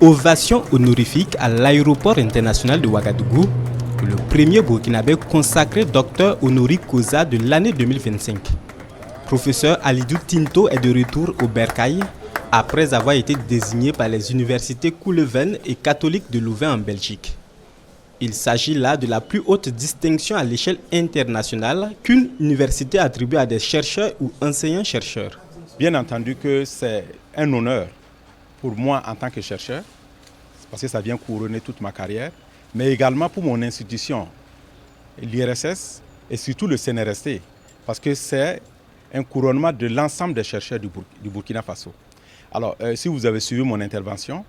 Ovation honorifique à l'aéroport international de Ouagadougou pour le premier Burkinabé consacré docteur honoris causa de l'année 2025. Professeur Alidou Tinto est de retour au Bercail après avoir été désigné par les universités Couleven et catholiques de Louvain en Belgique. Il s'agit là de la plus haute distinction à l'échelle internationale qu'une université attribue à des chercheurs ou enseignants-chercheurs. Bien entendu que c'est un honneur pour moi en tant que chercheur, parce que ça vient couronner toute ma carrière, mais également pour mon institution, l'IRSS et surtout le CNRST, parce que c'est un couronnement de l'ensemble des chercheurs du Burkina Faso. Alors, si vous avez suivi mon intervention,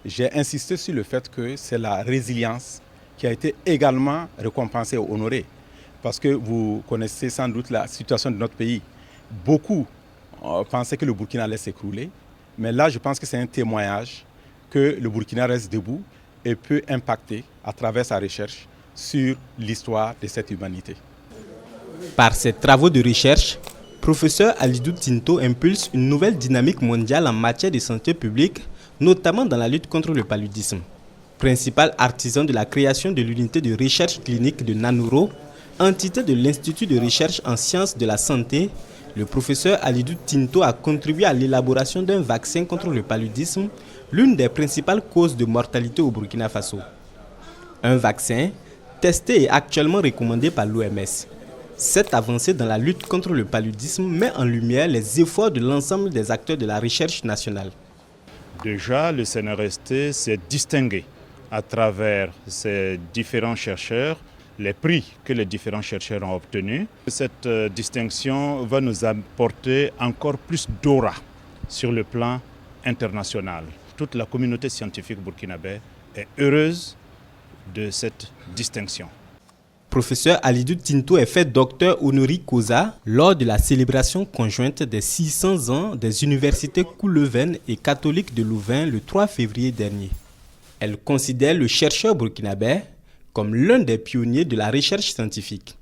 j'ai insisté sur le fait que c'est la résilience qui a été également récompensée et honorée. Parce que vous connaissez sans doute la situation de notre pays. Beaucoup pensaient que le Burkina allait s'écrouler, mais là, je pense que c'est un témoignage que le Burkina reste debout et peut impacter à travers sa recherche sur l'histoire de cette humanité. Par ses travaux de recherche, professeur Alidou Tinto impulse une nouvelle dynamique mondiale en matière de santé publique, notamment dans la lutte contre le paludisme. Principal artisan de la création de l'unité de recherche clinique de Nanuro, entité de l'Institut de recherche en sciences de la santé, le professeur Alidou Tinto a contribué à l'élaboration d'un vaccin contre le paludisme, l'une des principales causes de mortalité au Burkina Faso. Un vaccin testé et actuellement recommandé par l'OMS. Cette avancée dans la lutte contre le paludisme met en lumière les efforts de l'ensemble des acteurs de la recherche nationale. Déjà, le CNRST s'est distingué à travers ses différents chercheurs, les prix que les différents chercheurs ont obtenus. Cette distinction va nous apporter encore plus d'aura sur le plan international. Toute la communauté scientifique burkinabé est heureuse de cette distinction. Professeur Alidou Tinto est fait docteur honoris causa lors de la célébration conjointe des 600 ans des universités Couleven et catholiques de Louvain le 3 février dernier. Elle considère le chercheur burkinabé comme l'un des pionniers de la recherche scientifique.